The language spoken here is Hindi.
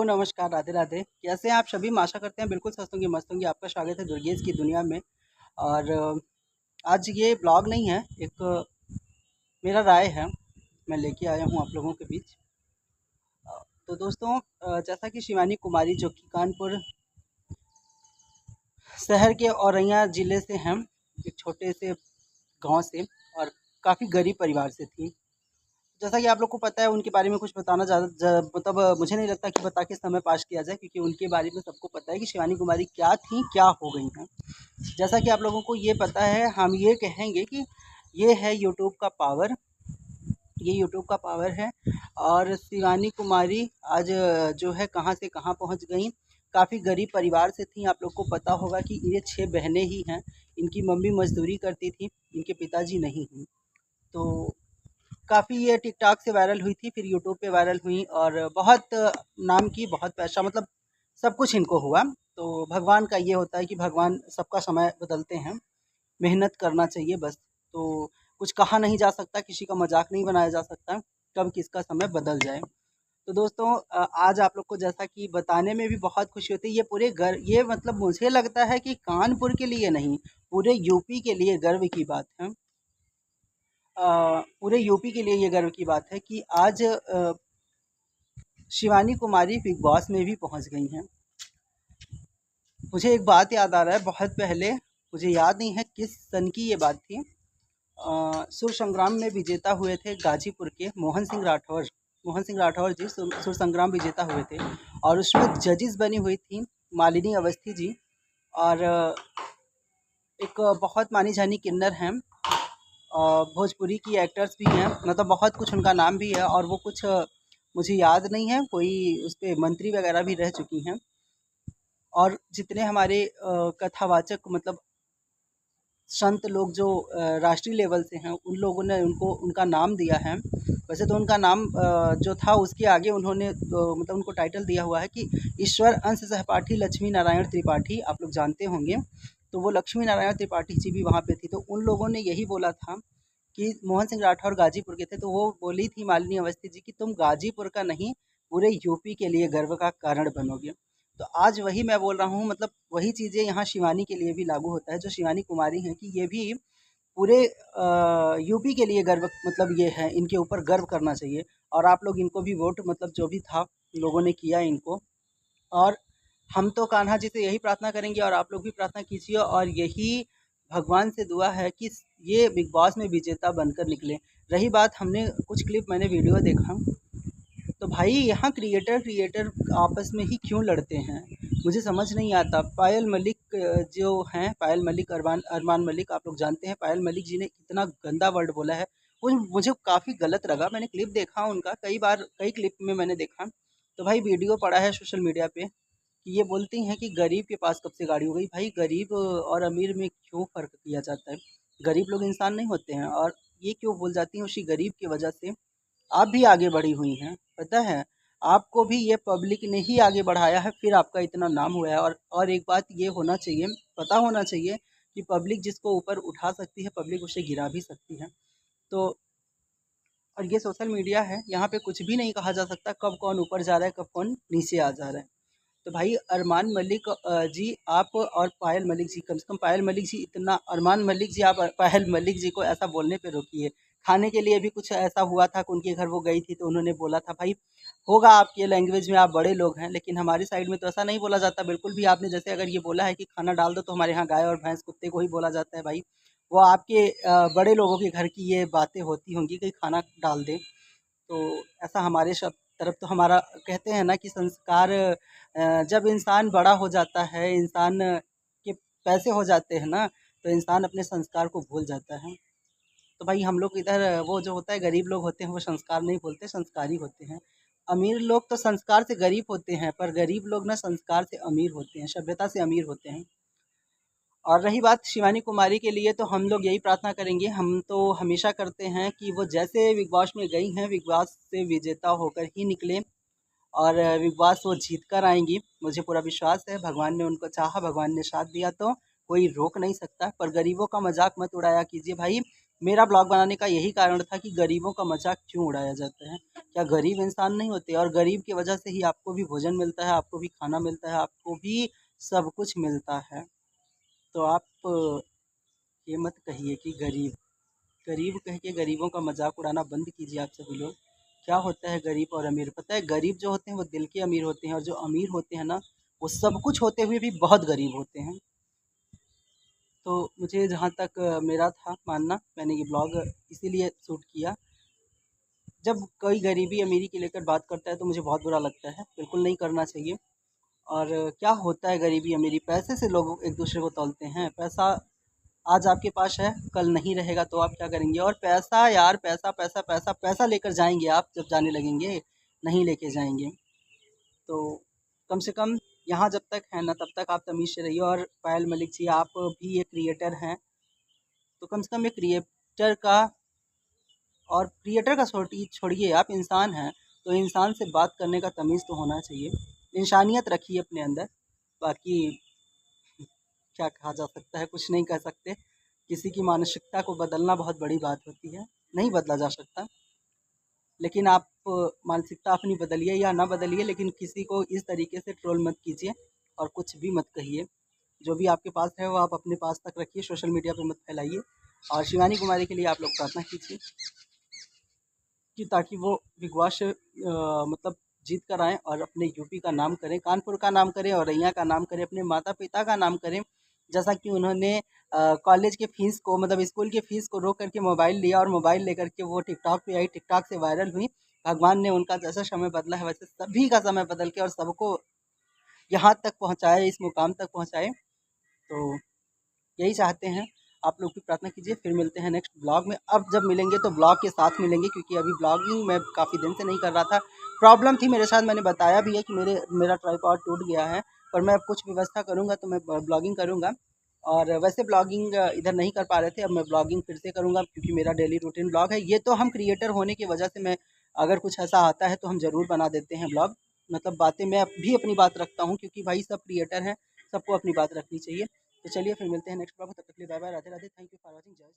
नमस्कार, राधे राधे। कैसे हैं आप सभी? मैं आशा करते हैं बिल्कुल स्वस्थ होंगे, मस्त होंगे। आपका स्वागत है दुर्गेश की दुनिया में। और आज ये ब्लॉग नहीं है, एक मेरा राय है, मैं लेके आया हूँ आप लोगों के बीच। तो दोस्तों, जैसा कि शिवानी कुमारी जो कि कानपुर शहर के औरैया ज़िले से हैं, एक छोटे से गाँव से, और काफ़ी गरीब परिवार से थी। जैसा कि आप लोग को पता है, उनके बारे में कुछ बताना ज़्यादा मतलब मुझे नहीं लगता कि बता के समय पास किया जाए, क्योंकि उनके बारे में सबको पता है कि शिवानी कुमारी क्या थी, क्या हो गई हैं। जैसा कि आप लोगों को ये पता है, हम ये कहेंगे कि ये है यूट्यूब का पावर, ये यूट्यूब का पावर है। और शिवानी कुमारी आज जो है कहाँ से कहाँ पहुँच गई। काफ़ी गरीब परिवार से थी। आप लोग को पता होगा कि ये 6 बहनें ही हैं। इनकी मम्मी मज़दूरी करती थी, इनके पिताजी नहीं हैं। तो काफ़ी ये टिकटॉक से वायरल हुई थी, फिर यूट्यूब पे वायरल हुई और बहुत नाम की, बहुत पैसा, मतलब सब कुछ इनको हुआ। तो भगवान का ये होता है कि भगवान सबका समय बदलते हैं, मेहनत करना चाहिए बस। तो कुछ कहा नहीं जा सकता, किसी का मजाक नहीं बनाया जा सकता, कब किसका समय बदल जाए। तो दोस्तों, आज आप लोग को जैसा कि बताने में भी बहुत खुशी होती है, ये पूरे ये मतलब मुझे लगता है कि कानपुर के लिए नहीं, पूरे यूपी के लिए गर्व की बात है। पूरे यूपी के लिए ये गर्व की बात है कि आज शिवानी कुमारी बिग बॉस में भी पहुंच गई हैं। मुझे एक बात याद आ रहा है, बहुत पहले, मुझे याद नहीं है किस सन की ये बात थी। सुर संग्राम में विजेता हुए थे गाजीपुर के मोहन सिंह राठौर। मोहन सिंह राठौर जी सुर संग्राम विजेता हुए थे, और उसमें जजेस बनी हुई थी मालिनी अवस्थी जी, और एक बहुत मानी जानी किन्नर हैं, भोजपुरी की एक्टर्स भी हैं, मतलब बहुत कुछ उनका नाम भी है, और वो कुछ मुझे याद नहीं है, कोई उस पे मंत्री वगैरह भी रह चुकी हैं। और जितने हमारे कथावाचक, मतलब संत लोग जो राष्ट्रीय लेवल से हैं, उन लोगों ने उनको उनका नाम दिया है। वैसे तो उनका नाम जो था उसके आगे उन्होंने मतलब उनको टाइटल दिया हुआ है कि ईश्वर अंश सहपाठी लक्ष्मी नारायण त्रिपाठी, आप लोग जानते होंगे। तो वो लक्ष्मी नारायण त्रिपाठी जी भी वहाँ पे थी। तो उन लोगों ने यही बोला था कि मोहन सिंह राठौर गाजीपुर के थे, तो वो बोली थी मालिनी अवस्थी जी कि तुम गाजीपुर का नहीं, पूरे यूपी के लिए गर्व का कारण बनोगे। तो आज वही मैं बोल रहा हूँ, मतलब वही चीज़ें यहाँ शिवानी के लिए भी लागू होता है, जो शिवानी कुमारी हैं, कि ये भी पूरे यूपी के लिए गर्व, मतलब ये है, इनके ऊपर गर्व करना चाहिए। और आप लोग इनको भी वोट, मतलब जो भी था, लोगों ने किया इनको। और हम तो कान्हा जी से यही प्रार्थना करेंगे, और आप लोग भी प्रार्थना कीजिए, और यही भगवान से दुआ है कि ये बिग बॉस में विजेता बनकर निकले। रही बात, हमने कुछ क्लिप, मैंने वीडियो देखा, तो भाई यहाँ क्रिएटर क्रिएटर आपस में ही क्यों लड़ते हैं, मुझे समझ नहीं आता। पायल मलिक जो हैं, पायल मलिक, अरमान अरमान मलिक, आप लोग जानते हैं, पायल मलिक जी ने कितना गंदा वर्ड बोला है, वो मुझे काफ़ी गलत लगा। मैंने क्लिप देखा उनका कई बार, कई क्लिप में मैंने देखा। तो भाई वीडियो पड़ा है सोशल मीडिया पे कि ये बोलती हैं कि गरीब के पास कब से गाड़ी हो गई। भाई गरीब और अमीर में क्यों फ़र्क किया जाता है? गरीब लोग इंसान नहीं होते हैं? और ये क्यों बोल जाती हैं उसी गरीब की वजह से आप भी आगे बढ़ी हुई हैं, पता है? आपको भी ये पब्लिक ने ही आगे बढ़ाया है, फिर आपका इतना नाम हुआ है। और एक बात ये होना चाहिए, पता होना चाहिए कि पब्लिक जिसको ऊपर उठा सकती है, पब्लिक उसे गिरा भी सकती है। तो और ये सोशल मीडिया है, यहाँ पे कुछ भी नहीं कहा जा सकता, कब कौन ऊपर जा रहा है, कब कौन नीचे आ जा रहा है। तो भाई अरमान मलिक जी, आप और पायल मलिक जी, कम से कम पायल मलिक जी इतना, अरमान मलिक जी, आप पायल मलिक जी को ऐसा बोलने पे रोकिए। खाने के लिए भी कुछ ऐसा हुआ था कि उनके घर वो गई थी, तो उन्होंने बोला था, भाई होगा आपके लैंग्वेज में, आप बड़े लोग हैं, लेकिन हमारी साइड में तो ऐसा नहीं बोला जाता बिल्कुल भी। आपने जैसे अगर ये बोला है कि खाना डाल दो, तो हमारे यहाँ गाय और भैंस, कुत्ते को ही बोला जाता है भाई। वो आपके बड़े लोगों के घर की ये बातें होती होंगी कि खाना डाल दें। तो ऐसा हमारे सब तरफ तो हमारा, कहते हैं ना कि संस्कार, जब इंसान बड़ा हो जाता है, इंसान के पैसे हो जाते हैं ना, तो इंसान अपने संस्कार को भूल जाता है। तो भाई हम लोग इधर, वो जो होता है, गरीब लोग होते हैं, वो संस्कार नहीं भूलते, संस्कारी होते हैं। अमीर लोग तो संस्कार से गरीब होते हैं, पर गरीब लोग ना संस्कार से अमीर होते हैं, सभ्यता से अमीर होते हैं। और रही बात शिवानी कुमारी के लिए, तो हम लोग यही प्रार्थना करेंगे, हम तो हमेशा करते हैं कि वो जैसे बिग बॉस में गई हैं, बिग बॉस से विजेता होकर ही निकलें, और बिग बॉस वो जीत कर आएँगी। मुझे पूरा विश्वास है, भगवान ने उनको चाहा, भगवान ने साथ दिया, तो कोई रोक नहीं सकता। पर गरीबों का मज़ाक मत उड़ाया कीजिए भाई। मेरा ब्लॉग बनाने का यही कारण था कि गरीबों का मजाक क्यों उड़ाया जाता है। क्या गरीब इंसान नहीं होते? और गरीब की वजह से ही आपको भी भोजन मिलता है, आपको भी खाना मिलता है, आपको भी सब कुछ मिलता है। तो आप ये मत कहिए कि गरीब गरीब कह के गरीबों का मजाक उड़ाना बंद कीजिए आप सभी लोग। क्या होता है गरीब और अमीर? पता है, गरीब जो होते हैं वो दिल के अमीर होते हैं, और जो अमीर होते हैं ना, वो सब कुछ होते हुए भी बहुत गरीब होते हैं। तो मुझे जहाँ तक मेरा था मानना, मैंने ये ब्लॉग इसीलिए शूट किया। जब कोई गरीबी अमीरी की लेकर बात करता है तो मुझे बहुत बुरा लगता है, बिल्कुल नहीं करना चाहिए। और क्या होता है गरीबी अमीरी? पैसे से लोग एक दूसरे को तौलते हैं। पैसा आज आपके पास है, कल नहीं रहेगा, तो आप क्या करेंगे? और पैसा यार, पैसा पैसा पैसा पैसा लेकर जाएंगे आप जब जाने लगेंगे, नहीं लेके जाएंगे। तो कम से कम यहाँ जब तक है ना, तब तक आप तमीज़ से रहिए। और पायल मलिक जी, आप भी एक क्रिएटर हैं, तो कम से कम एक क्रिएटर का, और क्रिएटर का छोड़िए, आप इंसान हैं, तो इंसान से बात करने का तमीज़ तो होना चाहिए। इंसानियत रखिए अपने अंदर। बाकी क्या कहा जा सकता है? कुछ नहीं कह सकते। किसी की मानसिकता को बदलना बहुत बड़ी बात होती है, नहीं बदला जा सकता। लेकिन आप मानसिकता अपनी बदलिए या ना बदलिए, लेकिन किसी को इस तरीके से ट्रोल मत कीजिए और कुछ भी मत कहिए। जो भी आपके पास है वो आप अपने पास तक रखिए, सोशल मीडिया पे मत फैलाइए। और शिवानी कुमारी के लिए आप लोग प्रार्थना कीजिए कि ताकि वो बिग बॉस से मतलब जीत कर आएँ और अपने यूपी का नाम करें, कानपुर का नाम करें, औरैया का नाम करें, अपने माता-पिता का नाम करें। जैसा कि उन्होंने कॉलेज के फ़ीस को, मतलब स्कूल की फ़ीस को रोक कर के मोबाइल लिया, और मोबाइल लेकर के वो टिकटॉक पे आई, टिकटॉक से वायरल हुई। भगवान ने उनका जैसा समय बदला है, वैसे सभी का समय बदल के और सबको यहाँ तक पहुँचाए, इस मुकाम तक पहुँचाए। तो यही चाहते हैं। आप लोग भी प्रार्थना कीजिए। फिर मिलते हैं नेक्स्ट ब्लॉग में। अब जब मिलेंगे तो ब्लॉग के साथ मिलेंगे, क्योंकि अभी ब्लॉगिंग मैं काफ़ी दिन से नहीं कर रहा था। प्रॉब्लम थी मेरे साथ, मैंने बताया भी है कि मेरा ट्राइपॉड टूट गया है। पर मैं अब कुछ व्यवस्था करूँगा तो मैं ब्लॉगिंग करूँगा। और वैसे ब्लॉगिंग इधर नहीं कर पा रहे थे, अब मैं ब्लॉगिंग फिर से करूँगा, क्योंकि मेरा डेली रूटीन ब्लॉग है। ये तो हम क्रिएटर होने की वजह से, मैं अगर कुछ ऐसा आता है तो हम ज़रूर बना देते हैं ब्लॉग। मतलब बातें मैं भी अपनी बात रखता हूँ, क्योंकि भाई सब क्रिएटर हैं, सबको अपनी बात रखनी चाहिए। तो चलिए फिर मिलते हैं नेक्स्ट ब्लॉग में। तब तक के लिए bye bye, Radhe Radhe, thank you for watching, जय